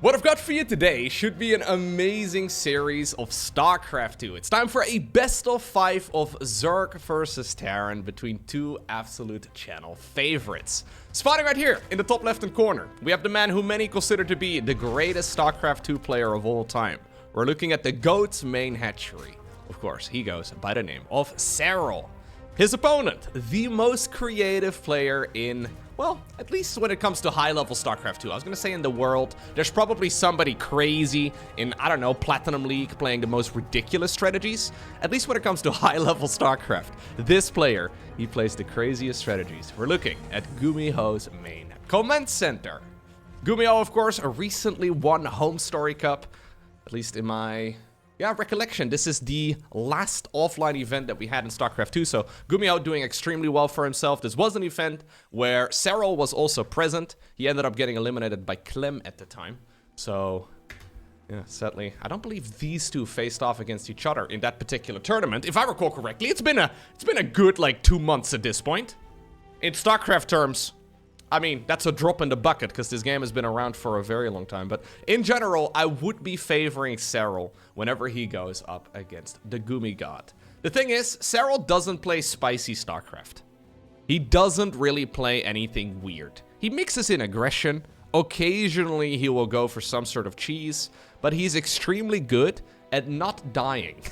What I've got for you today should be an amazing series of StarCraft 2. It's time for a best of 5 of Zerg versus Terran between two absolute channel favorites. Spotting right here in the top left-hand corner, we have the man who many consider to be the greatest StarCraft 2 player of all time. We're looking at the GOAT's main hatchery. Of course, he goes by the name of Serral. His opponent, the most creative player in, well, at least when it comes to high-level StarCraft 2. I was gonna say in the world. There's probably somebody crazy in, I don't know, Platinum League playing the most ridiculous strategies. At least when it comes to high-level StarCraft. This player, he plays the craziest strategies. We're looking at GuMiho's main command center. GuMiho, of course, recently won Home Story Cup, at least in my recollection. This is the last offline event that we had in StarCraft 2, so GuMiho doing extremely well for himself. This was an event where Serral was also present. He ended up getting eliminated by Clem at the time. So, yeah, sadly, I don't believe these two faced off against each other in that particular tournament. If I recall correctly, it's been a good, like, 2 months at this point. In StarCraft terms, I mean, that's a drop in the bucket, because this game has been around for a very long time. But in general, I would be favoring Serral whenever he goes up against the Gumi God. The thing is, Serral doesn't play spicy StarCraft. He doesn't really play anything weird. He mixes in aggression. Occasionally, he will go for some sort of cheese. But he's extremely good at not dying.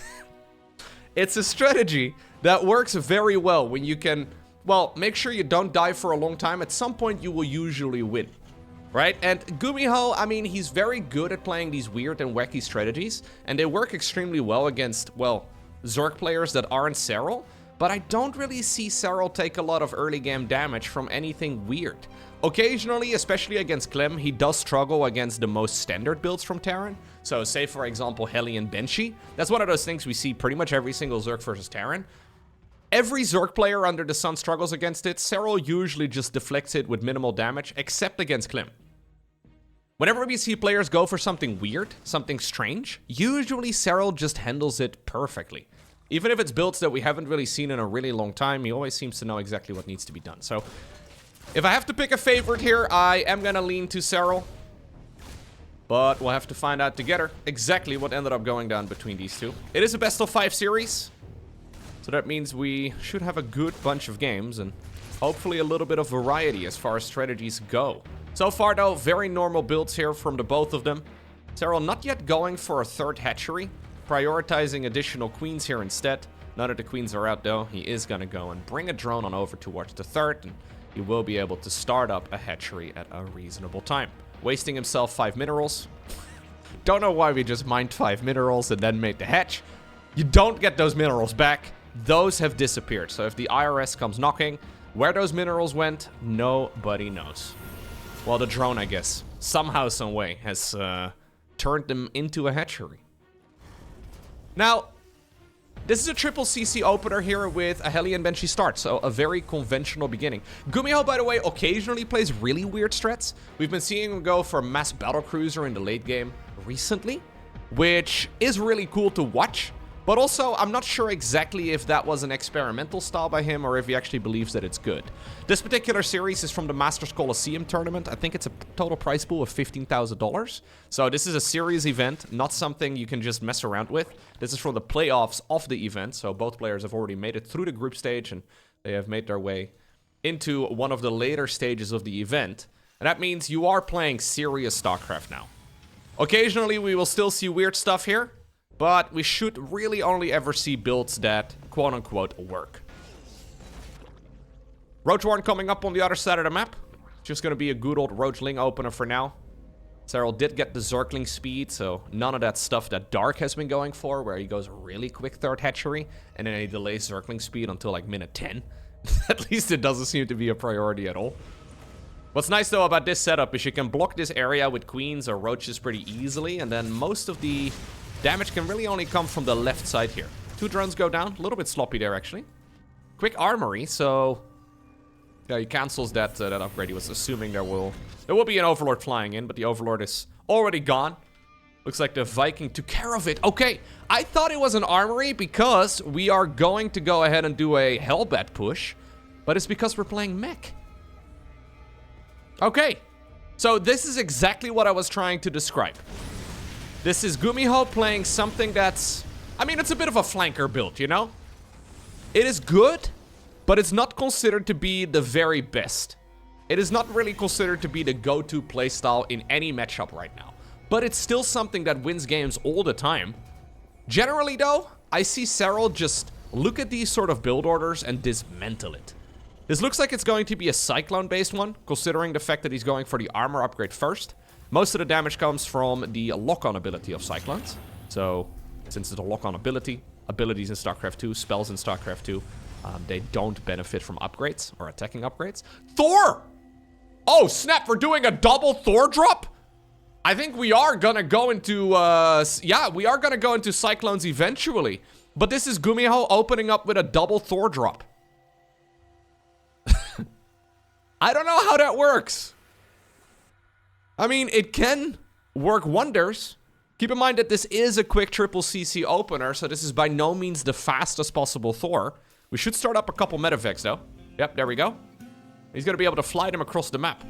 It's a strategy that works very well when you can, well, make sure you don't die for a long time. At some point, you will usually win, right? And GuMiho, I mean, he's very good at playing these weird and wacky strategies, and they work extremely well against, well, Zerg players that aren't Serral, but I don't really see Serral take a lot of early game damage from anything weird. Occasionally, especially against Clem, he does struggle against the most standard builds from Terran. So say, for example, Hellion Banshee. That's one of those things we see pretty much every single Zerg versus Terran. Every Zerg player under the sun struggles against it. Serral usually just deflects it with minimal damage, except against Clem. Whenever we see players go for something weird, something strange, usually Serral just handles it perfectly. Even if it's builds that we haven't really seen in a really long time, he always seems to know exactly what needs to be done. So, if I have to pick a favorite here, I am gonna lean to Serral. But we'll have to find out together exactly what ended up going down between these two. It is a best of 5 series. So that means we should have a good bunch of games and hopefully a little bit of variety as far as strategies go. So far though, very normal builds here from the both of them. Serral not yet going for a third hatchery, prioritizing additional queens here instead. None of the queens are out though. He is gonna go and bring a drone on over towards the third, and he will be able to start up a hatchery at a reasonable time. Wasting himself 5 minerals. Don't know why we just mined 5 minerals and then made the hatch. You don't get those minerals back. Those have disappeared. So if the IRS comes knocking, where those minerals went, nobody knows. Well, the drone, I guess, somehow, some way, has turned them into a hatchery. Now, this is a triple CC opener here with a Hellion Banshee start, so a very conventional beginning. GuMiho, by the way, occasionally plays really weird strats. We've been seeing him go for Mass Battlecruiser in the late game recently, which is really cool to watch. But also, I'm not sure exactly if that was an experimental style by him or if he actually believes that it's good. This particular series is from the Masters Coliseum tournament. I think it's a total prize pool of $15,000. So this is a series event, not something you can just mess around with. This is from the playoffs of the event. So both players have already made it through the group stage and they have made their way into one of the later stages of the event. And that means you are playing serious StarCraft now. Occasionally, we will still see weird stuff here. But we should really only ever see builds that, quote-unquote, work. Roach Warren coming up on the other side of the map. Just gonna be a good old Roachling opener for now. Serral did get the Zergling speed, so none of that stuff that Dark has been going for, where he goes really quick third hatchery, and then he delays Zergling speed until like minute 10. At least it doesn't seem to be a priority at all. What's nice though about this setup is you can block this area with queens or roaches pretty easily, and then most of the damage can really only come from the left side here. 2 drones go down. A little bit sloppy there, actually. Quick armory, so yeah, he cancels that upgrade. He was assuming there will be an Overlord flying in, but the Overlord is already gone. Looks like the Viking took care of it. Okay, I thought it was an armory because we are going to go ahead and do a Hellbat push, but it's because we're playing Mech. Okay, So this is exactly what I was trying to describe. This is GuMiho playing something that's... I mean, it's a bit of a flanker build, you know? It is good, but it's not considered to be the very best. It is not really considered to be the go-to playstyle in any matchup right now. But it's still something that wins games all the time. Generally, though, I see Serral just look at these sort of build orders and dismantle it. This looks like it's going to be a Cyclone-based one, considering the fact that he's going for the armor upgrade first. Most of the damage comes from the lock-on ability of Cyclones. So, since it's a lock-on ability, abilities in StarCraft 2, spells in StarCraft 2, they don't benefit from upgrades or attacking upgrades. Thor! Oh, snap, we're doing a double Thor drop? I think we are gonna go into, yeah, we are gonna go into Cyclones eventually. But this is GuMiho opening up with a double Thor drop. I don't know how that works. I mean, it can work wonders. Keep in mind that this is a quick triple CC opener, so this is by no means the fastest possible Thor. We should start up a couple medevacs, though. Yep, there we go. He's gonna be able to fly them across the map.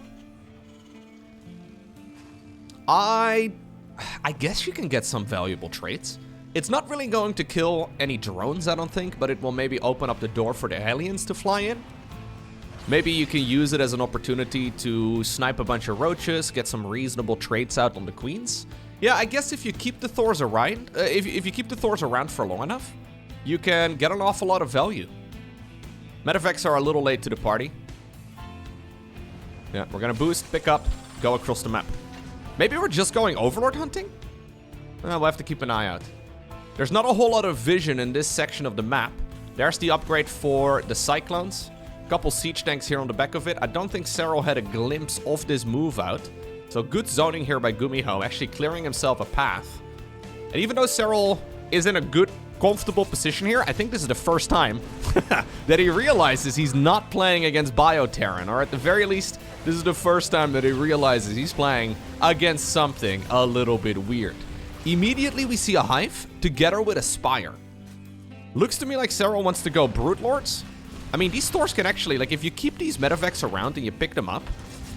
I guess you can get some valuable traits. It's not really going to kill any drones, I don't think, but it will maybe open up the door for the aliens to fly in. Maybe you can use it as an opportunity to snipe a bunch of roaches, get some reasonable traits out on the queens. Yeah, I guess if you keep the Thors around, if you keep the Thors around for long enough, you can get an awful lot of value. Medevacs are a little late to the party. Yeah, we're gonna boost, pick up, go across the map. Maybe we're just going Overlord hunting? We'll have to keep an eye out. There's not a whole lot of vision in this section of the map. There's the upgrade for the Cyclones. Couple siege tanks here on the back of it. I don't think Serral had a glimpse of this move out. So good zoning here by GuMiho, actually clearing himself a path. And even though Serral is in a good, comfortable position here, I think this is the first time that he realizes he's not playing against Bio-Terran. Or at the very least, this is the first time that he realizes he's playing against something a little bit weird. Immediately we see a Hive together with a Spire. Looks to me like Serral wants to go Brute Lords. I mean, these Thors can actually, like, if you keep these medevacs around and you pick them up,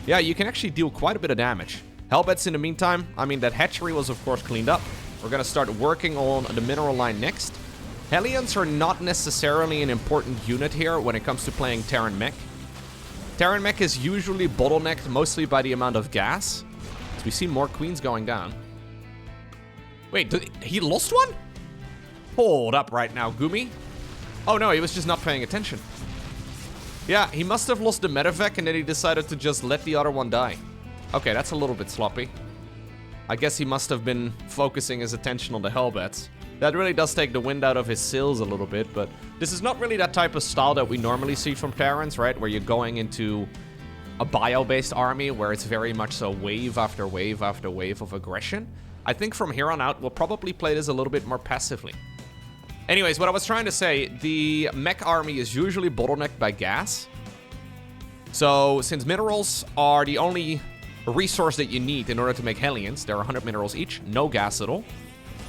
yeah, you can actually deal quite a bit of damage. Hellbats in the meantime, I mean, that hatchery was, of course, cleaned up. We're gonna start working on the mineral line next. Hellions are not necessarily an important unit here when it comes to playing Terran Mech. Terran Mech is usually bottlenecked mostly by the amount of gas. So we see more queens going down. Wait, he lost one? Hold up right now, Gumi. Oh no, he was just not paying attention. Yeah, he must have lost the medevac and then he decided to just let the other one die. Okay, that's a little bit sloppy. I guess he must have been focusing his attention on the Hellbats. That really does take the wind out of his sails a little bit, but this is not really that type of style that we normally see from Terrans, right? Where you're going into a bio-based army where it's very much so wave after wave after wave of aggression. I think from here on out, we'll probably play this a little bit more passively. Anyways, what I was trying to say, the mech army is usually bottlenecked by gas. So, since minerals are the only resource that you need in order to make Hellions, there are 100 minerals each, no gas at all.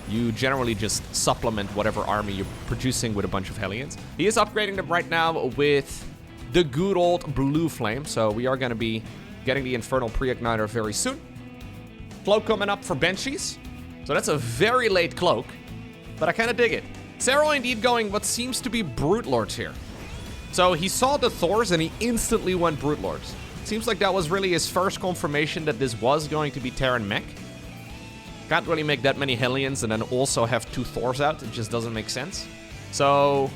You generally just supplement whatever army you're producing with a bunch of Hellions. He is upgrading them right now with the good old Blue Flame, so we are going to be getting the Infernal Pre-Igniter very soon. Cloak coming up for Banshees. So that's a very late cloak, but I kind of dig it. Serral indeed going what seems to be Brute Lords here. So he saw the Thors and he instantly went Brute Lords. Seems like that was really his first confirmation that this was going to be Terran Mech. Can't really make that many Hellions and then also have 2 Thors out. It just doesn't make sense. So,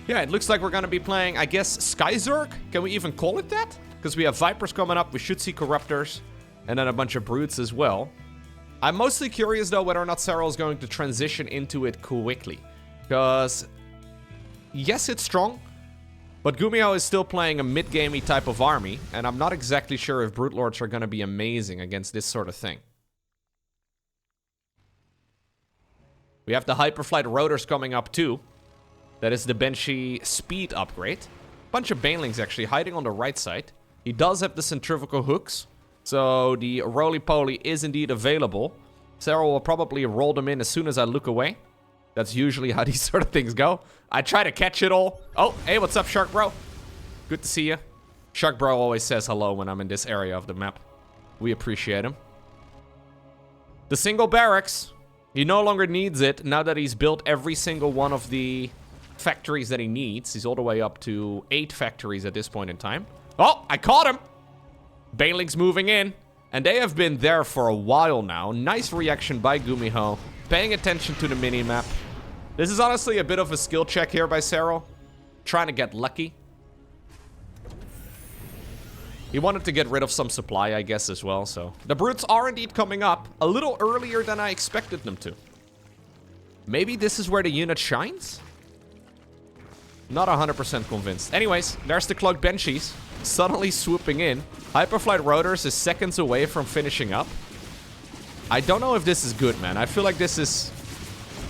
yeah, it looks like we're going to be playing, I guess, Sky Zerg? Can we even call it that? Because we have Vipers coming up, we should see Corruptors, and then a bunch of Brutes as well. I'm mostly curious, though, whether or not Serral is going to transition into it quickly. Because, yes, it's strong, but GuMiho is still playing a mid-gamey type of army, and I'm not exactly sure if Brute Lords are going to be amazing against this sort of thing. We have the Hyperflight Rotors coming up, too. That is the Banshee speed upgrade. Bunch of Banelings, actually, hiding on the right side. He does have the Centrifugal Hooks. So the roly-poly is indeed available. Serral will probably roll them in as soon as I look away. That's usually how these sort of things go. I try to catch it all. Oh, hey, what's up, Shark Bro? Good to see you. Shark Bro always says hello when I'm in this area of the map. We appreciate him. The single barracks. He no longer needs it now that he's built every single one of the factories that he needs. He's all the way up to 8 factories at this point in time. Oh, I caught him. Banelings moving in. And they have been there for a while now. Nice reaction by GuMiho. Paying attention to the minimap. This is honestly a bit of a skill check here by Serral. Trying to get lucky. He wanted to get rid of some supply, I guess, as well, so... The brutes are indeed coming up a little earlier than I expected them to. Maybe this is where the unit shines? Not 100% convinced. Anyways, there's the cloaked Banshees. Suddenly swooping in. Hyperflight Rotors is seconds away from finishing up. I don't know if this is good, man. I feel like this is...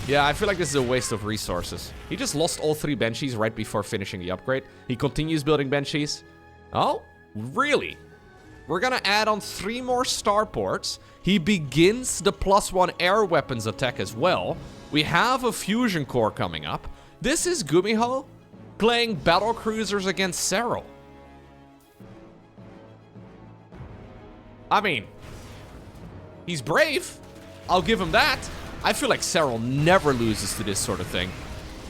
Yeah, I feel like this is a waste of resources. He just lost all 3 Banshees right before finishing the upgrade. He continues building Banshees. Oh? Really? We're gonna add on 3 more starports. He begins the +1 air weapons attack as well. We have a fusion core coming up. This is GuMiho playing battle cruisers against Serral. I mean, he's brave. I'll give him that. I feel like Serral never loses to this sort of thing.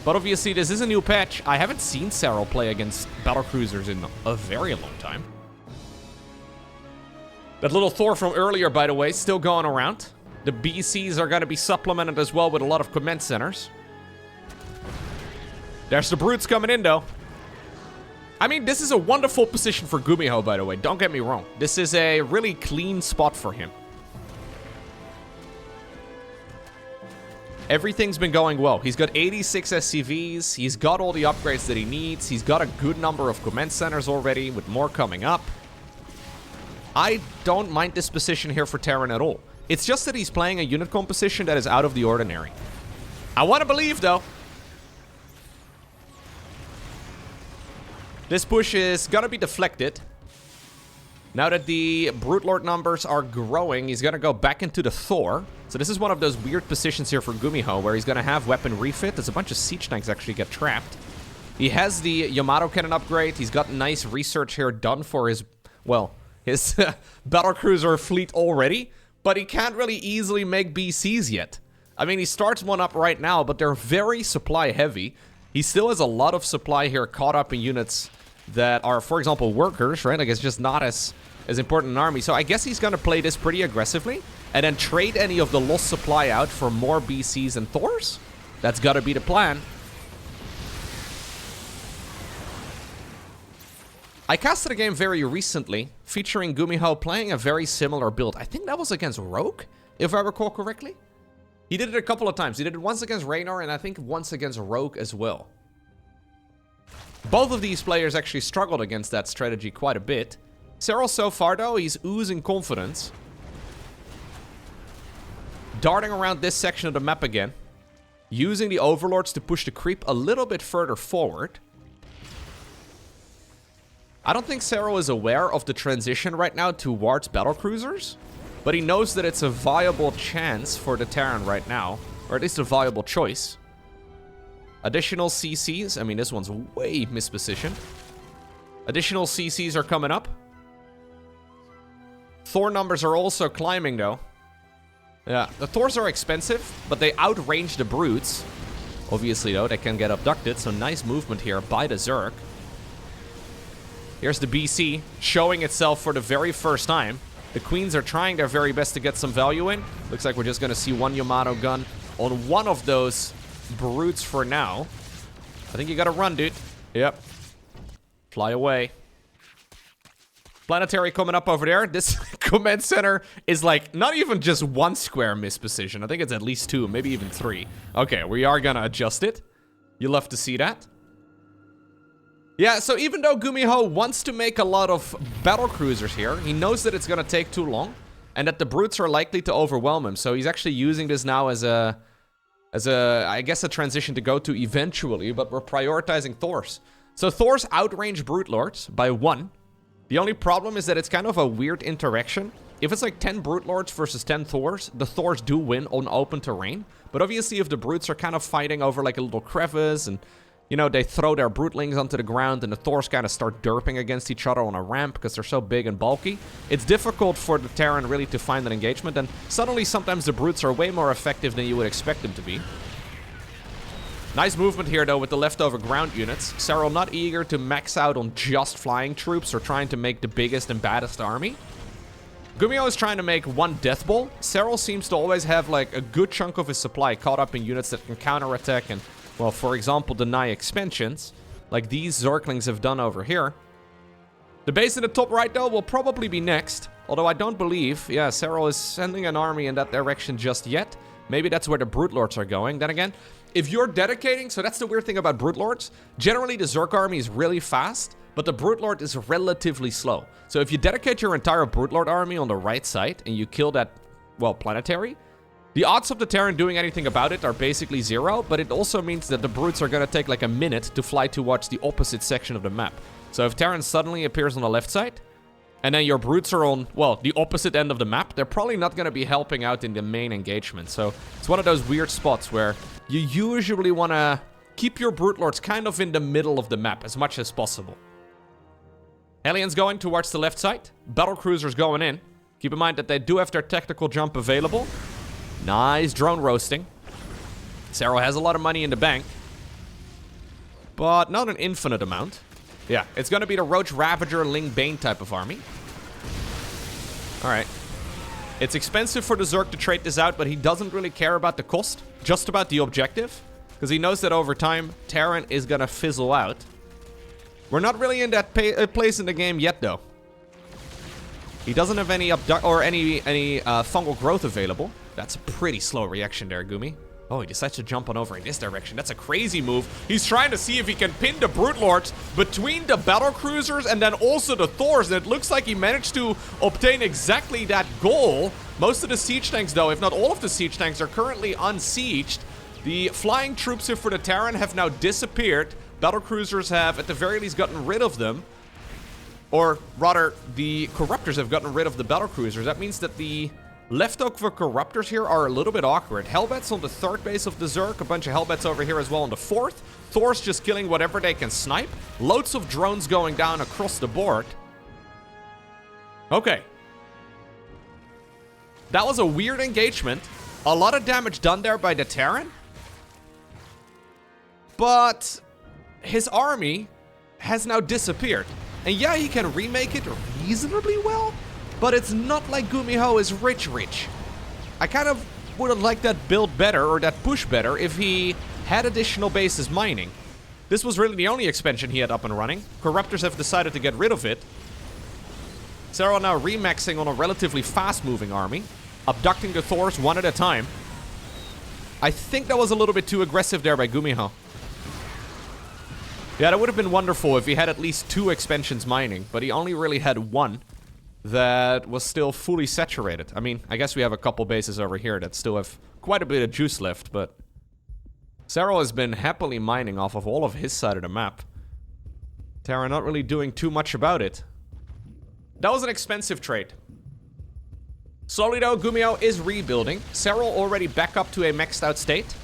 But obviously, this is a new patch. I haven't seen Serral play against battlecruisers in a very long time. That little Thor from earlier, by the way, still going around. The BCs are going to be supplemented as well with a lot of command centers. There's the brutes coming in, though. I mean, this is a wonderful position for GuMiho, by the way. Don't get me wrong. This is a really clean spot for him. Everything's been going well. He's got 86 SCVs. He's got all the upgrades that he needs. He's got a good number of command centers already, with more coming up. I don't mind this position here for Terran at all. It's just that he's playing a unit composition that is out of the ordinary. I want to believe, though. This push is gonna be deflected. Now that the Brute Lord numbers are growing, he's gonna go back into the Thor. So this is one of those weird positions here for GuMiho, where he's gonna have weapon refit. There's a bunch of siege tanks actually get trapped. He has the Yamato cannon upgrade. He's got nice research here done for his, well, his battlecruiser fleet already. But he can't really easily make BCs yet. I mean, he starts one up right now, but they're very supply heavy. He still has a lot of supply here caught up in units that are, for example, workers, right? Like, it's just not as important an army. So I guess he's going to play this pretty aggressively and then trade any of the lost supply out for more BCs and Thors. That's got to be the plan. I casted a game very recently featuring GuMiho playing a very similar build. I think that was against Rogue, if I recall correctly. He did it a couple of times. He did it once against Raynor and I think once against Rogue as well. Both of these players actually struggled against that strategy quite a bit. Serral so far, though, he's oozing confidence. Darting around this section of the map again. Using the Overlords to push the creep a little bit further forward. I don't think Serral is aware of the transition right now towards battlecruisers. But he knows that it's a viable chance for the Terran right now. Or at least a viable choice. Additional CCs. I mean, this one's way mispositioned. Additional CCs are coming up. Thor numbers are also climbing, though. Yeah, the Thors are expensive, but they outrange the brutes. Obviously, though, they can get abducted. So nice movement here by the Zerg. Here's the BC showing itself for the very first time. The Queens are trying their very best to get some value in. Looks like we're just going to see one Yamato gun on one of those brutes for now. I think you got to run, dude. Yep. Fly away. Planetary coming up over there. This command center is like not even just one square misposition. I think it's at least 2, maybe even 3. Okay, we are going to adjust it. You'll love to see that. Yeah, so even though GuMiho wants to make a lot of battlecruisers here, he knows that it's going to take too long and that the brutes are likely to overwhelm him. So he's actually using this now as a, I guess, a transition to go to eventually, but we're prioritizing Thors. So Thors outrange Brute Lords by 1. The only problem is that it's kind of a weird interaction. If it's like 10 Brute Lords versus 10 Thors, the Thors do win on open terrain. But obviously if the brutes are kind of fighting over like a little crevice and You know, they throw their Broodlings onto the ground and the Thors kind of start derping against each other on a ramp because they're so big and bulky. It's difficult for the Terran really to find an engagement, and suddenly sometimes the Brutes are way more effective than you would expect them to be. Nice movement here, though, with the leftover ground units. Serral not eager to max out on just flying troops or trying to make the biggest and baddest army. GuMiho is trying to make one death ball. Serral seems to always have, like, a good chunk of his supply caught up in units that can counterattack and, well, for example, deny expansions, like these Zerglings have done over here. The base in the top right, though, will probably be next. Although I don't believe, yeah, Serral is sending an army in that direction just yet. Maybe that's where the Broodlords are going. Then again, if you're dedicating, so that's the weird thing about Broodlords. Generally, the Zerg army is really fast, but the Broodlord is relatively slow. So if you dedicate your entire Broodlord army on the right side and you kill that, well, planetary, the odds of the Terran doing anything about it are basically zero, but it also means that the Brutes are going to take like a minute to fly towards the opposite section of the map. So if Terran suddenly appears on the left side, and then your Brutes are on, well, the opposite end of the map, they're probably not going to be helping out in the main engagement. So it's one of those weird spots where you usually want to keep your Broodlords kind of in the middle of the map as much as possible. Aliens going towards the left side. Battlecruisers going in. Keep in mind that they do have their tactical jump available. Nice drone roasting. Serral has a lot of money in the bank, but not an infinite amount. Yeah, it's going to be the Roach Ravager, Ling Bane type of army. Alright. It's expensive for the Zerg to trade this out, but he doesn't really care about the cost, just about the objective, because he knows that over time, Terran is going to fizzle out. We're not really in that place in the game yet, though. He doesn't have any fungal growth available. That's a pretty slow reaction there, Gumi. Oh, he decides to jump on over in this direction. That's a crazy move. He's trying to see if he can pin the Broodlords between the Battlecruisers and then also the Thors. And it looks like he managed to obtain exactly that goal. Most of the siege tanks, though, if not all of the siege tanks, are currently unsieged. The flying troops here for the Terran have now disappeared. Battlecruisers have, at the very least, gotten rid of them. Or, rather, the Corruptors have gotten rid of the Battlecruisers. That means that the leftover Corruptors here are a little bit awkward. Hellbats on the third base of the Zerg. A bunch of Hellbats over here as well on the fourth. Thor's just killing whatever they can snipe. Loads of drones going down across the board. Okay. That was a weird engagement. A lot of damage done there by the Terran. But his army has now disappeared. And yeah, he can remake it reasonably well, but it's not like GuMiho is rich. I kind of would have liked that build better, or that push better, if he had additional bases mining. This was really the only expansion he had up and running. Corruptors have decided to get rid of it. Serral now remaxing on a relatively fast-moving army, abducting the Thors one at a time. I think that was a little bit too aggressive there by GuMiho. Yeah, that would have been wonderful if he had at least 2 expansions mining, but he only really had 1 that was still fully saturated. I mean, I guess we have a couple bases over here that still have quite a bit of juice left, but Serral has been happily mining off of all of his side of the map. Terra not really doing too much about it. That was an expensive trade. Slowly though, GuMiho is rebuilding. Serral already back up to a maxed out state.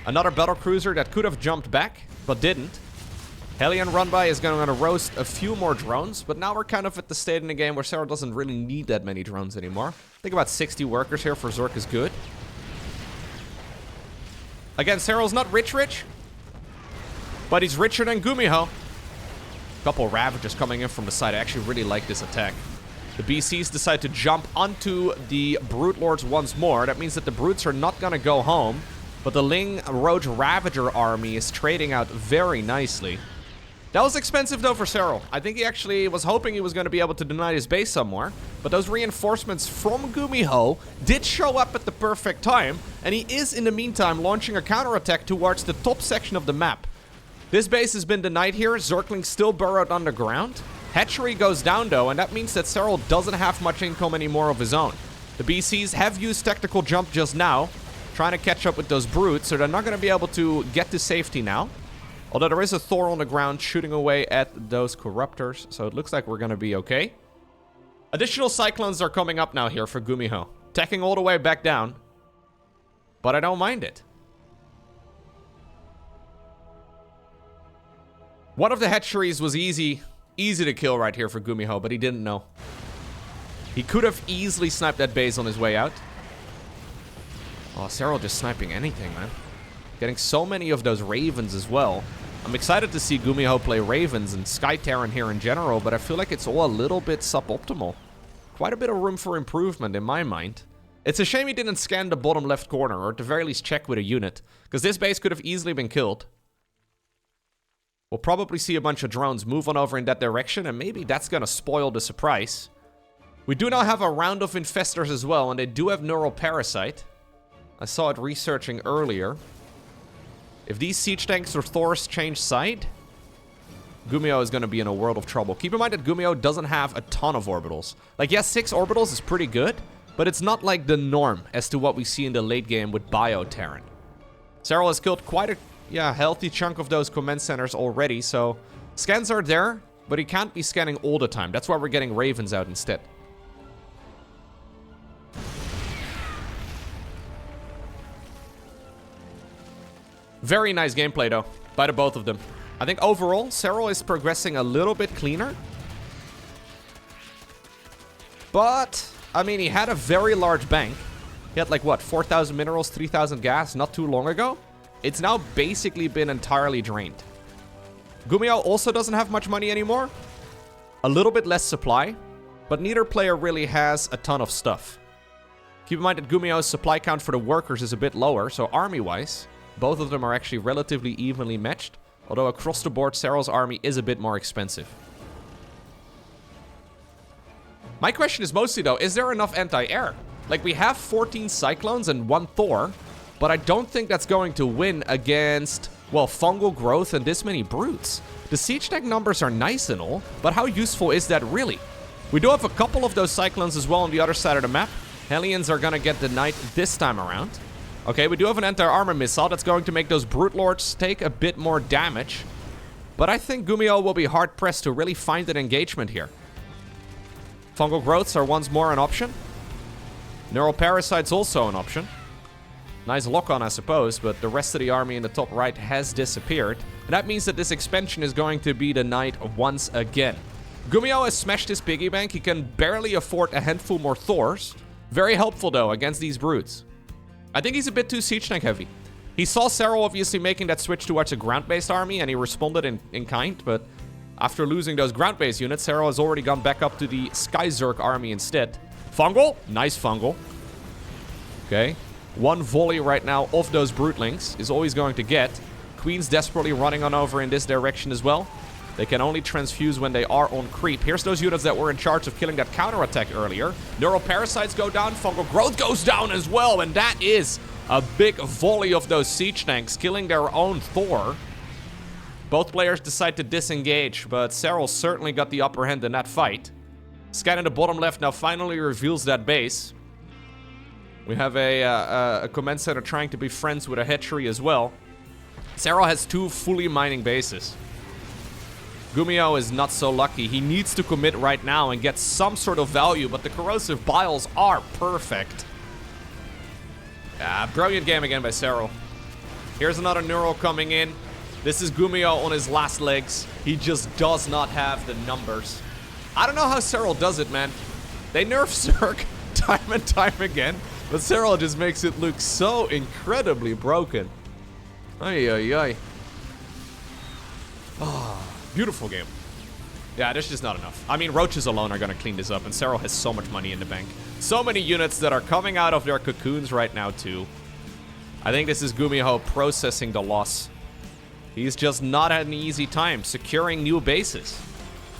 Another battlecruiser that could have jumped back, but didn't. Hellion run-by is going to roast a few more drones, but now we're kind of at the state in the game where Serral doesn't really need that many drones anymore. I think about 60 workers here for Zerg is good. Again, Serral's not rich, but he's richer than GuMiho. Couple Ravagers coming in from the side. I actually really like this attack. The BCs decide to jump onto the Broodlords once more. That means that the Brutes are not going to go home. But the Ling Roach Ravager army is trading out very nicely. That was expensive though for Serral. I think he actually was hoping he was going to be able to deny his base somewhere. But those reinforcements from GuMiho did show up at the perfect time. And he is in the meantime launching a counterattack towards the top section of the map. This base has been denied here. Zerglings still burrowed underground. Hatchery goes down though, and that means that Serral doesn't have much income anymore of his own. The BCs have used tactical jump just now, trying to catch up with those Brutes, so they're not going to be able to get to safety now. Although there is a Thor on the ground shooting away at those Corruptors, so it looks like we're going to be okay. Additional Cyclones are coming up now here for GuMiho. Tacking all the way back down. But I don't mind it. One of the hatcheries was easy to kill right here for GuMiho, but he didn't know. He could have easily sniped that base on his way out. Oh, Serral just sniping anything, man. Getting so many of those Ravens as well. I'm excited to see GuMiho play Ravens and Sky Terran here in general, but I feel like it's all a little bit suboptimal. Quite a bit of room for improvement in my mind. It's a shame he didn't scan the bottom left corner, or at the very least check with a unit, because this base could have easily been killed. We'll probably see a bunch of drones move on over in that direction, and maybe that's gonna spoil the surprise. We do now have a round of infestors as well, and they do have Neural Parasite. I saw it researching earlier. If these siege tanks or Thors change side, GuMiho is going to be in a world of trouble. Keep in mind that GuMiho doesn't have a ton of orbitals. Like, yes, 6 orbitals is pretty good, but it's not like the norm as to what we see in the late game with Bio Terran. Serral has killed quite a healthy chunk of those command centers already, so scans are there, but he can't be scanning all the time. That's why we're getting Ravens out instead. Very nice gameplay, though, by the both of them. I think overall, Serral is progressing a little bit cleaner. But, I mean, he had a very large bank. He had, like, what, 4,000 minerals, 3,000 gas not too long ago? It's now basically been entirely drained. GuMiho also doesn't have much money anymore. A little bit less supply, but neither player really has a ton of stuff. Keep in mind that GuMiho's supply count for the workers is a bit lower, so army-wise, both of them are actually relatively evenly matched, although across the board, Serral's army is a bit more expensive. My question is mostly, though, is there enough anti-air? Like, we have 14 Cyclones and 1 Thor, but I don't think that's going to win against, well, fungal growth and this many brutes. The siege tank numbers are nice and all, but how useful is that really? We do have a couple of those Cyclones as well on the other side of the map. Hellions are gonna get denied this time around. Okay, we do have an anti-armor missile that's going to make those Brute Lords take a bit more damage. But I think GuMiho will be hard-pressed to really find an engagement here. Fungal growths are once more an option. Neural Parasite's also an option. Nice lock-on, I suppose, but the rest of the army in the top right has disappeared. And that means that this expansion is going to be denied once again. GuMiho has smashed his piggy bank. He can barely afford a handful more Thors. Very helpful, though, against these brutes. I think he's a bit too siege tank heavy. He saw Serral obviously making that switch towards a ground-based army, and he responded in kind, but after losing those ground-based units, Serral has already gone back up to the Sky Zerg army instead. Fungal? Nice fungal. Okay. 1 volley right now of those Brutelings is all he's going to get. Queen's desperately running on over in this direction as well. They can only transfuse when they are on creep. Here's those units that were in charge of killing that counterattack earlier. Neural Parasites go down, Fungal Growth goes down as well, and that is a big volley of those siege tanks, killing their own Thor. Both players decide to disengage, but Serral certainly got the upper hand in that fight. Scan in the bottom left now finally reveals that base. We have a command center trying to be friends with a hatchery as well. Serral has 2 fully mining bases. GuMiho is not so lucky. He needs to commit right now and get some sort of value, but the corrosive biles are perfect. Brilliant game again by Serral. Here's another neural coming in. This is GuMiho on his last legs. He just does not have the numbers. I don't know how Serral does it, man. They nerf Zerg time and time again, but Serral just makes it look so incredibly broken. Ay, ay, ay. Oh. Beautiful game. Yeah, there's just not enough. I mean, roaches alone are going to clean this up, and Serral has so much money in the bank. So many units that are coming out of their cocoons right now, too. I think this is GuMiho processing the loss. He's just not had an easy time securing new bases.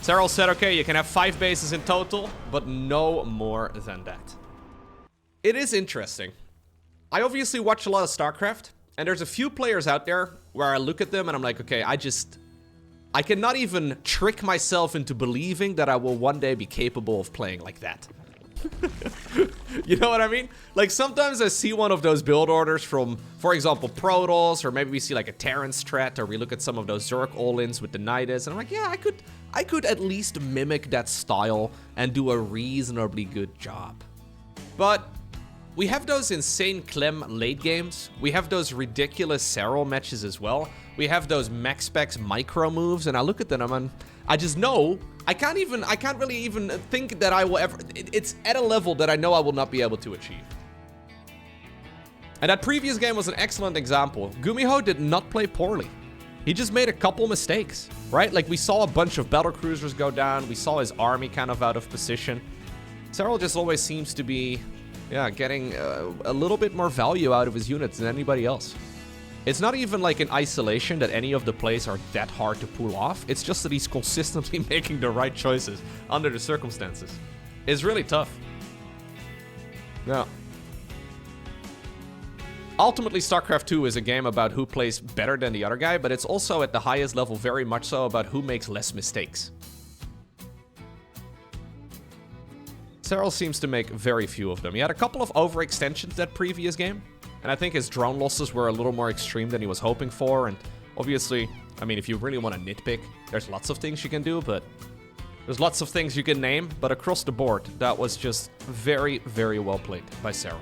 Serral said, okay, you can have 5 bases in total, but no more than that. It is interesting. I obviously watch a lot of StarCraft, and there's a few players out there where I look at them and I'm like, okay, I cannot even trick myself into believing that I will one day be capable of playing like that. You know what I mean? Like, sometimes I see one of those build orders from, for example, Protoss, or maybe we see like a Terran strat, or we look at some of those Zerg all-ins with the Nidus, and I'm like, yeah, I could at least mimic that style and do a reasonably good job. But we have those insane Clem late games. We have those ridiculous Serral matches as well, we have those max specs micro moves, and I look at them and I just know I can't really even think that I will ever. It's at a level that I know I will not be able to achieve. And that previous game was an excellent example. GuMiho did not play poorly. He just made a couple mistakes, right? Like, we saw a bunch of battle cruisers go down. We saw his army kind of out of position. Serral just always seems to be, yeah, getting a little bit more value out of his units than anybody else. It's not even like in isolation that any of the plays are that hard to pull off. It's just that he's consistently making the right choices under the circumstances. It's really tough. Yeah. Ultimately, StarCraft 2 is a game about who plays better than the other guy, but it's also at the highest level very much so about who makes less mistakes. Serral seems to make very few of them. He had a couple of overextensions that previous game, and I think his drone losses were a little more extreme than he was hoping for, and obviously, I mean, if you really want to nitpick, there's lots of things you can do, but there's lots of things you can name, but across the board, that was just very, very well played by Serral.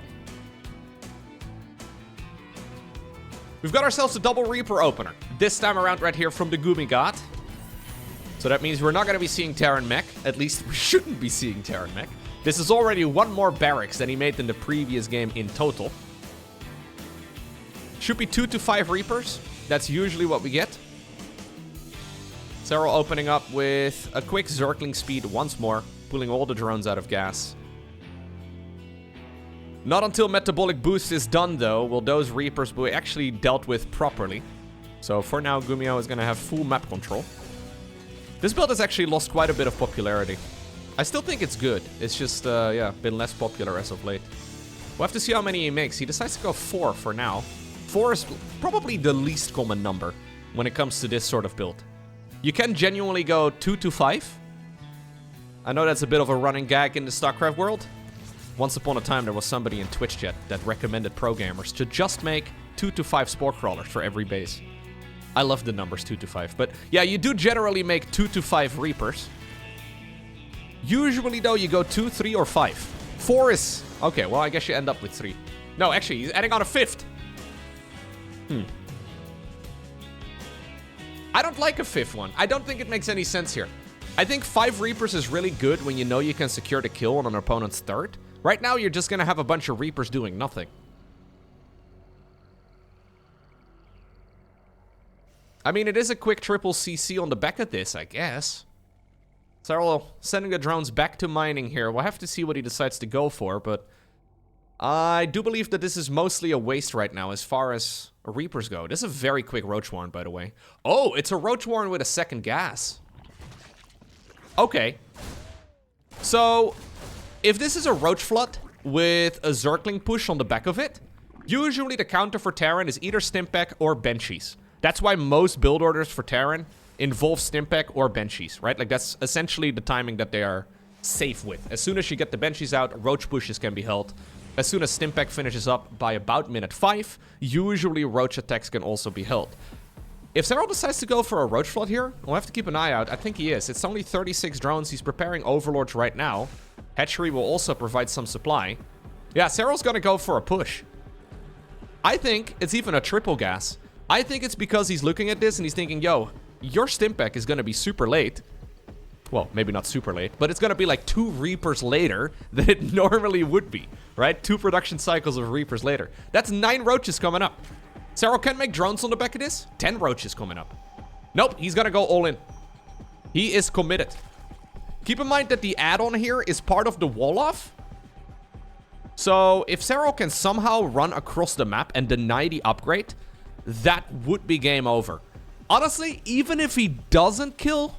We've got ourselves a double Reaper opener. This time around right here from the GuMiho. So that means we're not going to be seeing Terran Mech. At least we shouldn't be seeing Terran Mech. This is already one more barracks than he made in the previous game in total. Should be 2 to 5 Reapers. That's usually what we get. Serral opening up with a quick Zergling speed once more, pulling all the drones out of gas. Not until Metabolic Boost is done, though, will those Reapers be actually dealt with properly. So for now, GuMiho is going to have full map control. This build has actually lost quite a bit of popularity. I still think it's good. It's just, yeah, been less popular as of late. We'll have to see how many he makes. He decides to go 4 for now. 4 is probably the least common number when it comes to this sort of build. You can genuinely go 2 to 5. I know that's a bit of a running gag in the StarCraft world. Once upon a time, there was somebody in Twitch chat that recommended pro gamers to just make 2 to 5 Spore Crawlers for every base. I love the numbers 2 to 5. But yeah, you do generally make 2 to 5 Reapers. Usually, though, you go 2, 3, or 5. 4 is... Okay, well, I guess you end up with 3. No, actually, he's adding on a 5th. I don't like a 5th one. I don't think it makes any sense here. I think 5 Reapers is really good when you know you can secure the kill on an opponent's 3rd. Right now, you're just going to have a bunch of Reapers doing nothing. I mean, it is a quick triple CC on the back of this, I guess. Serral sending the drones back to mining here. We'll have to see what he decides to go for, but I do believe that this is mostly a waste right now as far as Reapers go. This is a very quick Roach Warren, by the way. Oh, it's a Roach Warren with a second gas. Okay. So... if this is a Roach Flood with a Zergling push on the back of it, usually the counter for Terran is either Stimpak or Banshees. That's why most build orders for Terran involve Stimpak or Banshees, right? Like, that's essentially the timing that they are safe with. As soon as you get the Banshees out, Roach pushes can be held. As soon as Stimpak finishes up by about minute 5, usually Roach attacks can also be held. If Serral decides to go for a Roach Flood here, we'll have to keep an eye out. I think he is. It's only 36 drones. He's preparing Overlords right now. Hatchery will also provide some supply. Yeah, Serral's gonna go for a push. I think it's even a triple gas. I think it's because he's looking at this and he's thinking, yo, your Stimpak is gonna be super late. Well, maybe not super late, but it's gonna be like 2 Reapers later than it normally would be, right? 2 production cycles of Reapers later. That's 9 Roaches coming up. Serral can make drones on the back of this. 10 Roaches coming up. Nope, he's gonna go all in. He is committed. Keep in mind that the add-on here is part of the wall-off. So if Serral can somehow run across the map and deny the upgrade, that would be game over. Honestly, even if he doesn't kill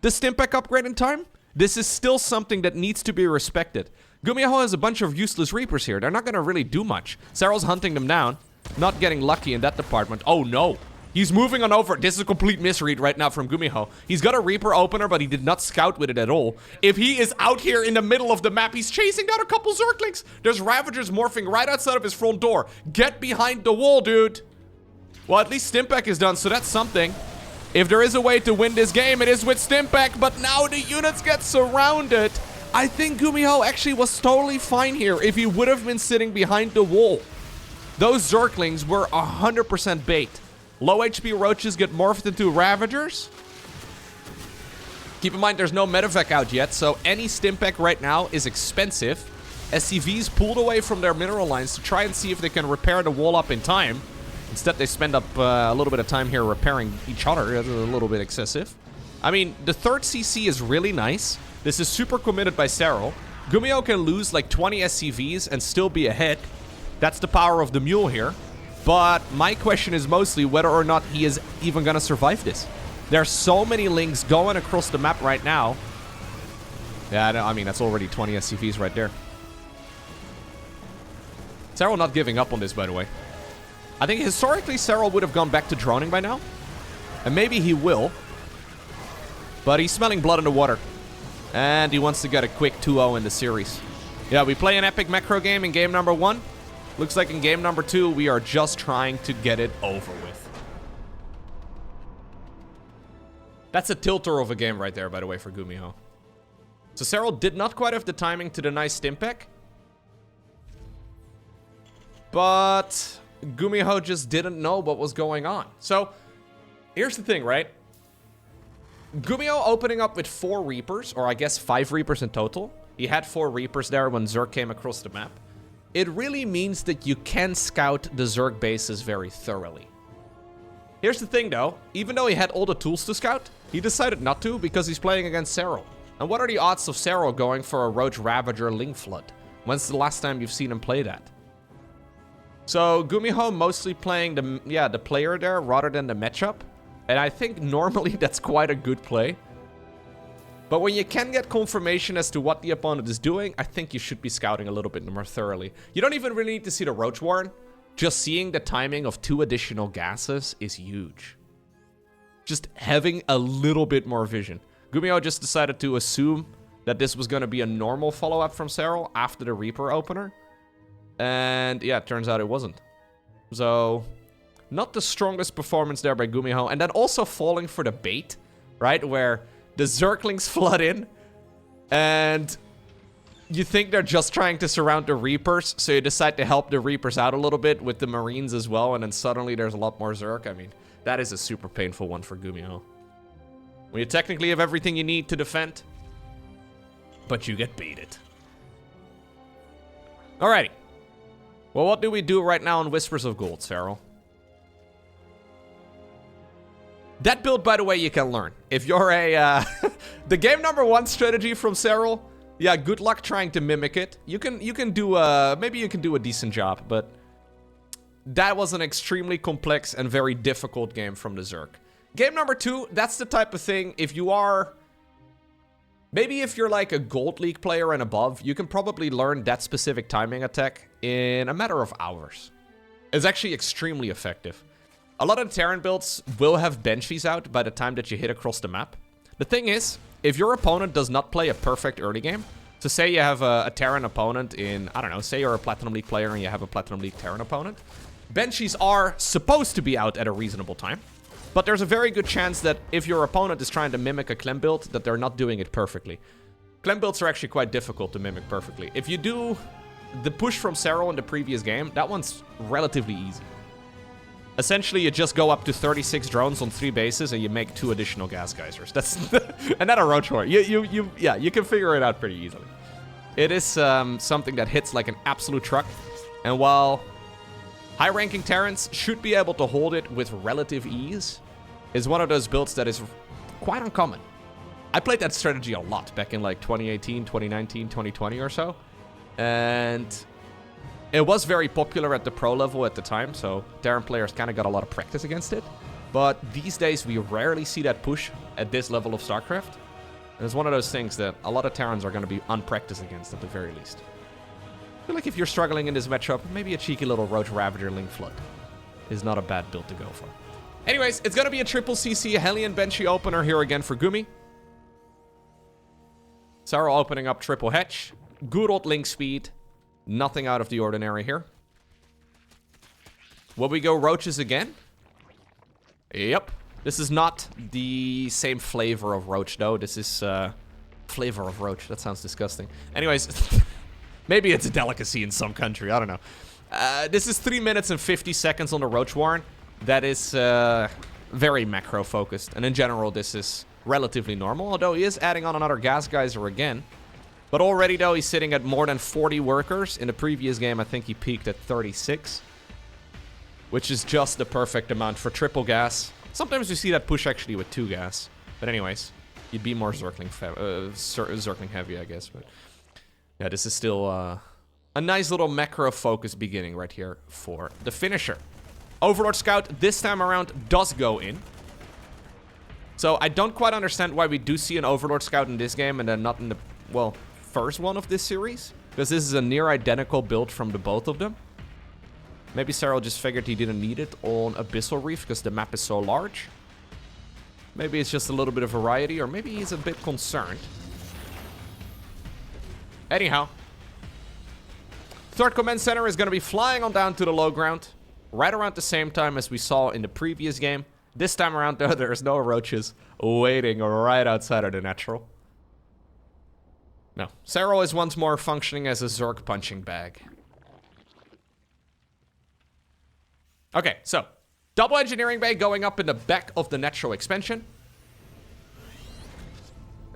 the Stimpak upgrade in time, this is still something that needs to be respected. GuMiho has a bunch of useless Reapers here. They're not going to really do much. Serral's hunting them down. Not getting lucky in that department. Oh, no. He's moving on over. This is a complete misread right now from GuMiho. He's got a Reaper opener, but he did not scout with it at all. If he is out here in the middle of the map, he's chasing down a couple Zerglings. There's Ravagers morphing right outside of his front door. Get behind the wall, dude. Well, at least Stimpak is done, so that's something. If there is a way to win this game, it is with Stimpak, but now the units get surrounded. I think GuMiho actually was totally fine here if he would have been sitting behind the wall. Those Zerglings were 100% bait. Low HP Roaches get morphed into Ravagers. Keep in mind, there's no medevac out yet, so any Stimpack right now is expensive. SCVs pulled away from their mineral lines to try and see if they can repair the wall up in time. Instead, they spend up a little bit of time here repairing each other. That's a little bit excessive. I mean, the third CC is really nice. This is super committed by Serral. GuMiho can lose like 20 SCVs and still be ahead. That's the power of the mule here. But my question is mostly whether or not he is even going to survive this. There are so many links going across the map right now. Yeah, I mean, that's already 20 SCVs right there. Serral not giving up on this, by the way. I think historically Serral would have gone back to droning by now. And maybe he will. But he's smelling blood in the water. And he wants to get a quick 2-0 in the series. Yeah, we play an epic macro game in game number 1. Looks like in game number 2, we are just trying to get it over with. That's a tilter of a game right there, by the way, for GuMiho. So Serral did not quite have the timing to the nice Stimpack. But GuMiho just didn't know what was going on. So, here's the thing, right? GuMiho opening up with 4 Reapers, or I guess 5 Reapers in total. He had 4 Reapers there when Zerg came across the map. It really means that you can scout the Zerg bases very thoroughly. Here's the thing, though. Even though he had all the tools to scout, he decided not to because he's playing against Serral. And what are the odds of Serral going for a Roach Ravager Link Flood? When's the last time you've seen him play that? So, GuMiho mostly playing the player there rather than the matchup. And I think normally that's quite a good play. But when you can get confirmation as to what the opponent is doing, I think you should be scouting a little bit more thoroughly. You don't even really need to see the Roach Warren. Just seeing the timing of 2 additional gases is huge. Just having a little bit more vision. GuMiho just decided to assume that this was going to be a normal follow-up from Serral after the Reaper opener. And yeah, it turns out it wasn't. So, not the strongest performance there by GuMiho. And then also falling for the bait, right? Where the Zerglings flood in. And you think they're just trying to surround the Reapers. So you decide to help the Reapers out a little bit with the Marines as well. And then suddenly there's a lot more Zerg. I mean, that is a super painful one for GuMiho. When you technically have everything you need to defend. But you get baited. Alrighty. Well, what do we do right now in Whispers of Gold, Serral? That build, by the way, you can learn. If you're a... the game number 1 strategy from Serral, yeah, good luck trying to mimic it. You can do maybe you can do a decent job, but that was an extremely complex and very difficult game from the Zerg. Game number 2, that's the type of thing, if you are... Maybe if you're like a Gold League player and above, you can probably learn that specific timing attack in a matter of hours. It's actually extremely effective. A lot of Terran builds will have Banshees out by the time that you hit across the map. The thing is, if your opponent does not play a perfect early game, so say you have a Terran opponent in, I don't know, say you're a Platinum League player and you have a Platinum League Terran opponent, Banshees are supposed to be out at a reasonable time. But there's a very good chance that if your opponent is trying to mimic a Clem build, that they're not doing it perfectly. Clem builds are actually quite difficult to mimic perfectly. If you do the push from Serral in the previous game, that one's relatively easy. Essentially, you just go up to 36 drones on 3 bases and you make 2 additional gas geysers. That's and then a roach horde. Yeah, you can figure it out pretty easily. It is something that hits like an absolute truck. And while high-ranking Terrans should be able to hold it with relative ease, is one of those builds that is quite uncommon. I played that strategy a lot back in like 2018, 2019, 2020 or so. And it was very popular at the pro level at the time, so Terran players kind of got a lot of practice against it. But these days, we rarely see that push at this level of StarCraft. And it's one of those things that a lot of Terrans are going to be unpracticed against at the very least. I feel like if you're struggling in this matchup, maybe a cheeky little Roach Ravager Link Flood is not a bad build to go for. Anyways, it's going to be a triple CC Hellion Banshee opener here again for Gumi. Serral opening up triple hatch. Good old link speed. Nothing out of the ordinary here. Will we go Roaches again? Yep. This is not the same flavor of Roach, though. This is flavor of Roach. That sounds disgusting. Anyways, maybe it's a delicacy in some country. I don't know. This is 3 minutes and 50 seconds on the Roach Warren. that is very macro-focused. And in general, this is relatively normal, although he is adding on another gas geyser again. But already, though, he's sitting at more than 40 workers. In the previous game, I think he peaked at 36. Which is just the perfect amount for triple gas. Sometimes you see that push actually with 2 gas. But anyways, you'd be more Zergling heavy, I guess. But yeah, this is still a nice little macro focus beginning right here for the finisher. Overlord Scout this time around does go in. So I don't quite understand why we do see an Overlord Scout in this game and then not in the, well, first one of this series. Because this is a near identical build from the both of them. Maybe Serral just figured he didn't need it on Abyssal Reef because the map is so large. Maybe it's just a little bit of variety, or maybe he's a bit concerned. Anyhow. Third Command Center is going to be flying on down to the low ground. Right around the same time as we saw in the previous game. This time around, though, there's no roaches waiting right outside of the natural. No. Serral is once more functioning as a Zerg punching bag. Okay, so. Double engineering bay going up in the back of the natural expansion.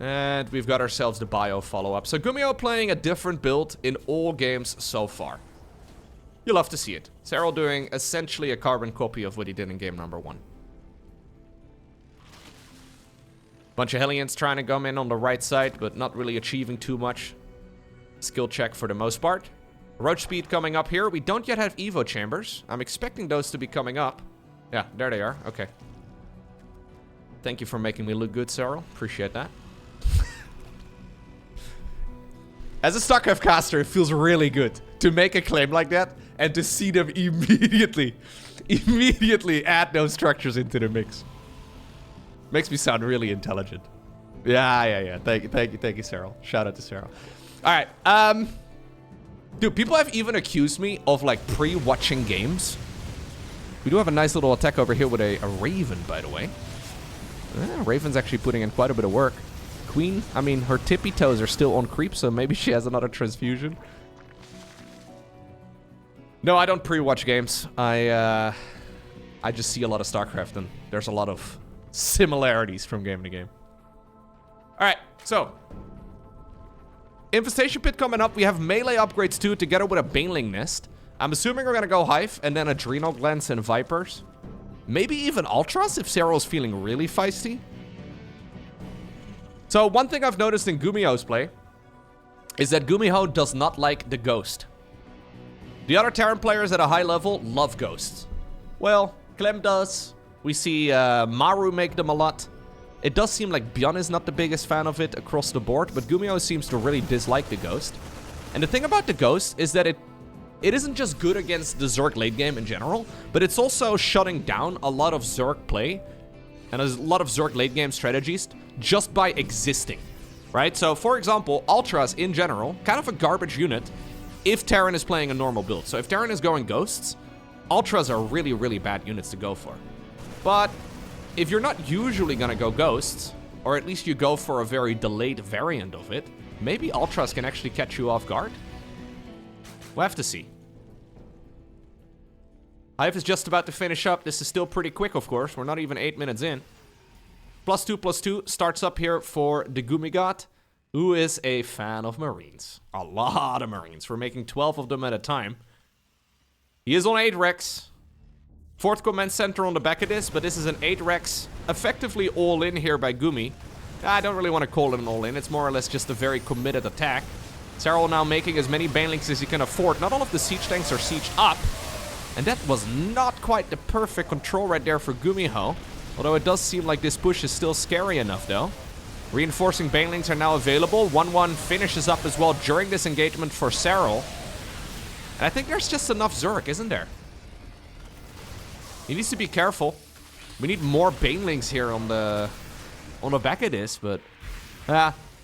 And we've got ourselves the bio follow-up. So GuMiho playing a different build in all games so far. You'll love to see it. Serral doing essentially a carbon copy of what he did in game number 1. Bunch of Hellions trying to come in on the right side, but not really achieving too much. Skill check for the most part. Roach speed coming up here. We don't yet have Evo chambers. I'm expecting those to be coming up. Yeah, there they are. Okay. Thank you for making me look good, Serral. Appreciate that. As a StarCraft caster, it feels really good to make a claim like that and to see them immediately add those structures into the mix. Makes me sound really intelligent. Yeah. Thank you, Serral. Shout out to Serral. All right. Dude, people have even accused me of, like, pre-watching games. We do have a nice little attack over here with a Raven, by the way. Raven's actually putting in quite a bit of work. Queen, I mean, her tippy toes are still on creep, so maybe she has another transfusion. No, I don't pre-watch games. I just see a lot of StarCraft, and there's a lot of similarities from game to game. Alright, so. Infestation Pit coming up. We have melee upgrades too, together with a Baneling Nest. I'm assuming we're gonna go Hive, and then Adrenal Glands and Vipers. Maybe even Ultras, if Serral's feeling really feisty. So, one thing I've noticed in GuMiho's play is that GuMiho does not like the Ghost. The other Terran players at a high level love Ghosts. Well, Clem does. We see Maru make them a lot. It does seem like Bjorn is not the biggest fan of it across the board, but GuMiho seems to really dislike the Ghost. And the thing about the Ghost is that it isn't just good against the Zerg late game in general, but it's also shutting down a lot of Zerg play and a lot of Zerg late game strategies just by existing, right? So, for example, Ultras in general, kind of a garbage unit if Terran is playing a normal build. So if Terran is going Ghosts, Ultras are really, really bad units to go for. But if you're not usually gonna go Ghosts, or at least you go for a very delayed variant of it, maybe Ultras can actually catch you off guard. We'll have to see. Hive is just about to finish up. This is still pretty quick, of course. We're not even 8 minutes in. +2/+2 starts up here for the GuMiGod, who is a fan of Marines. A lot of Marines. We're making 12 of them at a time. He is on 8 Rex. 4th Command Center on the back of this, but this is an 8 Rex, effectively all-in here by Gumi. I don't really want to call it an all-in. It's more or less just a very committed attack. Serral now making as many Banelings as he can afford. Not all of the siege tanks are sieged up. And that was not quite the perfect control right there for GuMiho. Although it does seem like this push is still scary enough, though. Reinforcing Banelings are now available. 1-1 finishes up as well during this engagement for Serral. And I think there's just enough Zerg, isn't there? He needs to be careful. We need more Banelings here on the back of this, but...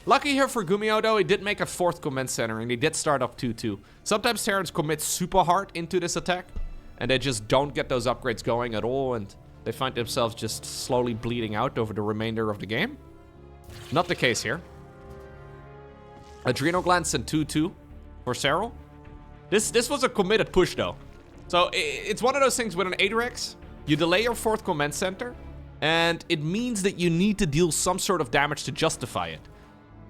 lucky here for GuMiho, though. He did make a 4th Command Center, and he did start up 2-2. Sometimes Terrans commit super hard into this attack, and they just don't get those upgrades going at all, and they find themselves just slowly bleeding out over the remainder of the game. Not the case here. Adrenal Glands and 2-2 for Serral. This was a committed push, though. So it's one of those things with an 8 Rex. You delay your 4th command center, and it means that you need to deal some sort of damage to justify it.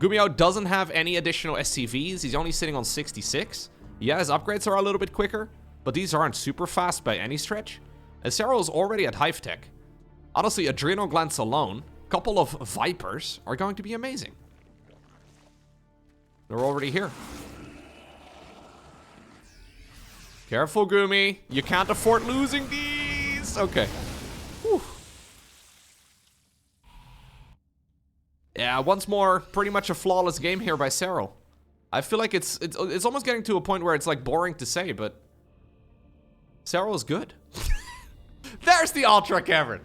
GuMiho doesn't have any additional SCVs. He's only sitting on 66. Yeah, his upgrades are a little bit quicker, but these aren't super fast by any stretch. And Serral is already at Hive Tech. Honestly, Adrenal Glands alone, a couple of Vipers, are going to be amazing. They're already here. Careful, Gumi. You can't afford losing these. Okay. Whew. Yeah, once more, pretty much a flawless game here by Serral. I feel like it's almost getting to a point where it's like boring to say, but Serral is good. There's the Ultra Cavern.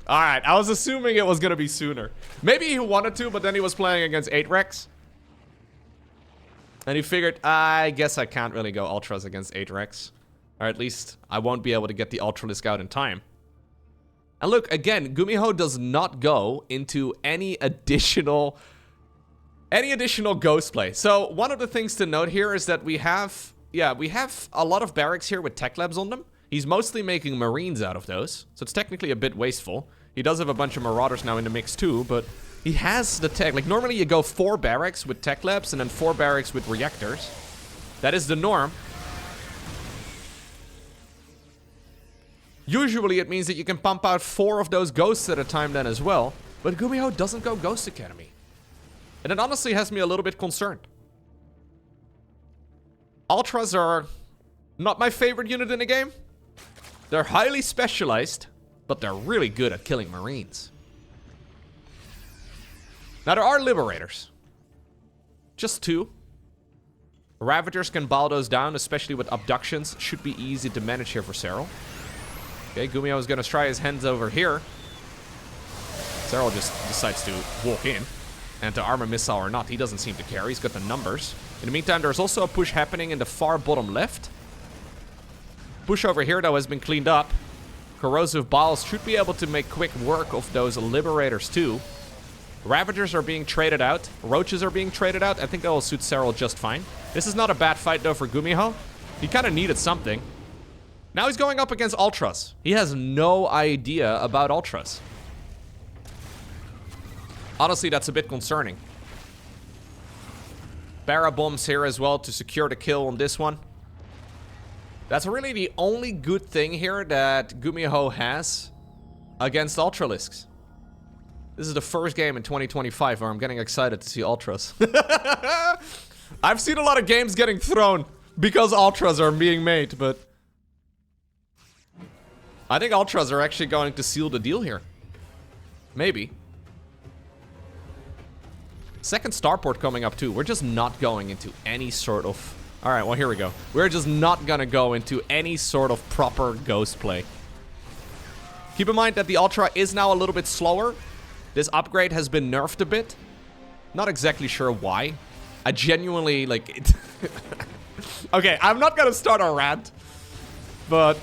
All right, I was assuming it was gonna be sooner. Maybe he wanted to, but then he was playing against 8 Rex. And he figured, I guess I can't really go Ultras against 8 Rex. Or at least, I won't be able to get the Ultralisk out in time. And look, again, GuMiho does not go into any additional ghost play. So, one of the things to note here is that we have a lot of barracks here with tech labs on them. He's mostly making Marines out of those, so it's technically a bit wasteful. He does have a bunch of Marauders now in the mix too, but he has the tech. Like, normally you go 4 barracks with tech labs and then 4 barracks with reactors. That is the norm. Usually it means that you can pump out 4 of those ghosts at a time then as well, but GuMiho doesn't go Ghost Academy. And it honestly has me a little bit concerned. Ultras are not my favorite unit in the game. They're highly specialized, but they're really good at killing Marines. Now, there are Liberators. Just 2. Ravagers can bow those down, especially with abductions. Should be easy to manage here for Serral. Okay, GuMiho is going to try his hands over here. Serral just decides to walk in. And to armor missile or not, he doesn't seem to care. He's got the numbers. In the meantime, there's also a push happening in the far bottom left. Push over here, though, has been cleaned up. Corrosive Biles should be able to make quick work of those Liberators, too. Ravagers are being traded out. Roaches are being traded out. I think that will suit Serral just fine. This is not a bad fight, though, for GuMiho. He kind of needed something. Now he's going up against Ultras. He has no idea about Ultras. Honestly, that's a bit concerning. Barra bombs here as well to secure the kill on this one. That's really the only good thing here that GuMiho has against Ultralisks. This is the first game in 2025 where I'm getting excited to see Ultras. I've seen a lot of games getting thrown because Ultras are being made, but I think Ultras are actually going to seal the deal here. Maybe. Second starport coming up too. We're just not going into any sort of... Alright, well here we go. We're just not gonna go into any sort of proper ghost play. Keep in mind that the Ultra is now a little bit slower. This upgrade has been nerfed a bit. Not exactly sure why. I genuinely, like... it okay, I'm not gonna start a rant. But...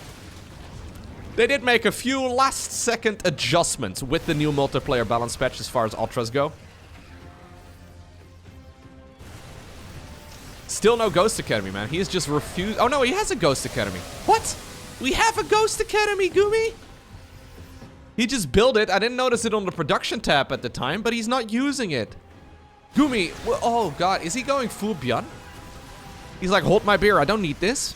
they did make a few last-second adjustments with the new multiplayer balance patch as far as Ultras go. Still no Ghost Academy, man. He has just refused... oh, no, he has a Ghost Academy. What? We have a Ghost Academy, Gumi? He just built it. I didn't notice it on the production tab at the time, but he's not using it. Gumi, oh, God. Is he going full Beyond? He's like, hold my beer. I don't need this.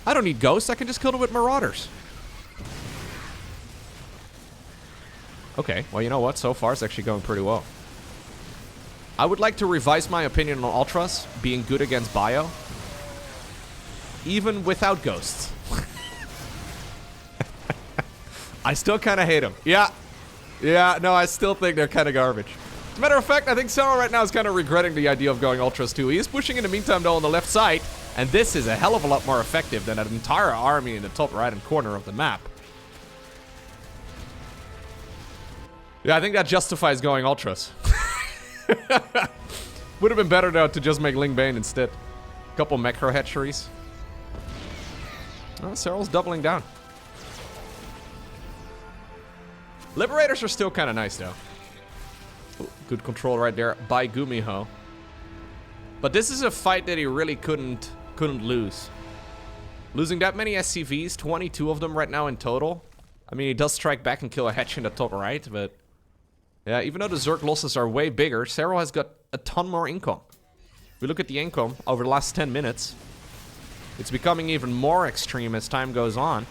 I don't need Ghosts. I can just kill them with Marauders. Okay, well, you know what? So far, it's actually going pretty well. I would like to revise my opinion on Ultras being good against Bio. Even without Ghosts. I still kind of hate them. Yeah. Yeah, no, I still think they're kind of garbage. As a matter of fact, I think Serral right now is kind of regretting the idea of going Ultras too. He is pushing in the meantime, though, on the left side. And this is a hell of a lot more effective than an entire army in the top right-hand corner of the map. Yeah, I think that justifies going Ultras. Would have been better, though, to just make Ling Bane instead. A couple macro hatcheries. Oh, Serral's doubling down. Liberators are still kind of nice, though. Ooh, good control right there by GuMiho. But this is a fight that he really couldn't lose. Losing that many SCVs, 22 of them right now in total. I mean, he does strike back and kill a hatch in the top right, but... Yeah, even though the Zerg losses are way bigger, Serral has got a ton more income. If we look at the income over the last 10 minutes, it's becoming even more extreme as time goes on.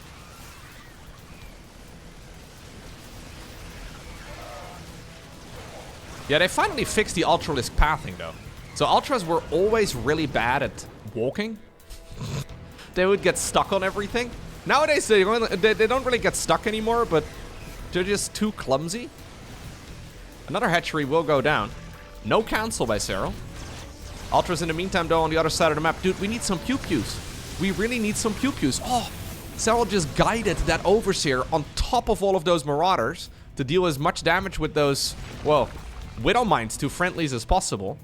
Yeah, they finally fixed the Ultralisk pathing, though. So Ultras were always really bad at walking. They would get stuck on everything. Nowadays, they don't really get stuck anymore, but they're just too clumsy. Another hatchery will go down. No cancel by Serral. Ultras in the meantime, though, on the other side of the map. Dude, we need some pew-pews. We really need some pew-pews. Oh, Serral just guided that Overseer on top of all of those Marauders to deal as much damage with those, well, Widow Mines to friendlies as possible.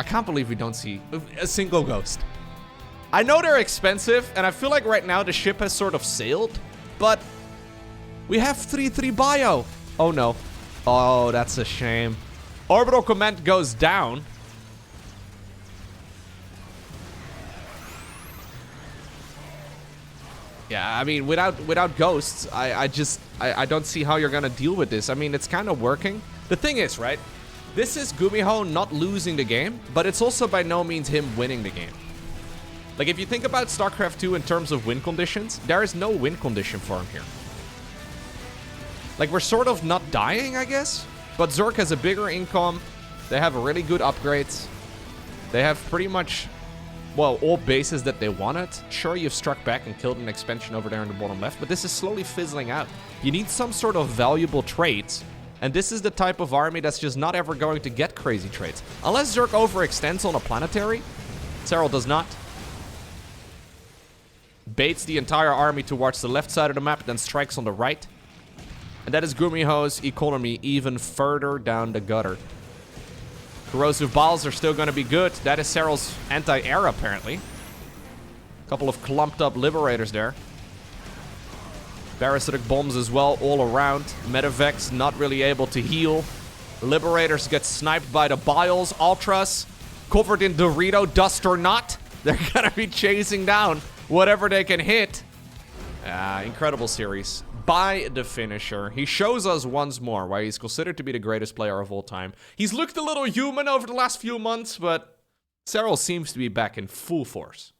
I can't believe we don't see a single ghost. I know they're expensive, and I feel like right now the ship has sort of sailed, but we have 3-3 bio. Oh no. Oh, that's a shame. Orbital Command goes down. Yeah, I mean, without ghosts, I don't see how you're gonna deal with this. I mean, it's kind of working. The thing is, right? This is GuMiho not losing the game, but it's also by no means him winning the game. Like, if you think about StarCraft 2 in terms of win conditions, there is no win condition for him here. Like, we're sort of not dying, I guess. But Zerg has a bigger income. They have really good upgrades. They have pretty much, well, all bases that they wanted. Sure, you've struck back and killed an expansion over there in the bottom left, but this is slowly fizzling out. You need some sort of valuable traits. And this is the type of army that's just not ever going to get crazy traits. Unless Zerg overextends on a planetary. Serral does not. Baits the entire army towards the left side of the map, then strikes on the right. And that is GuMiho's economy even further down the gutter. Corrosive Balls are still going to be good. That is Serral's anti-air, apparently. A couple of clumped up Liberators there. Parasitic Bombs as well, all around. Medivacs not really able to heal. Liberators get sniped by the Biles. Ultras covered in Dorito dust or not. They're going to be chasing down whatever they can hit. Incredible series by the finisher. He shows us once more why he's considered to be the greatest player of all time. He's looked a little human over the last few months, but Serral seems to be back in full force.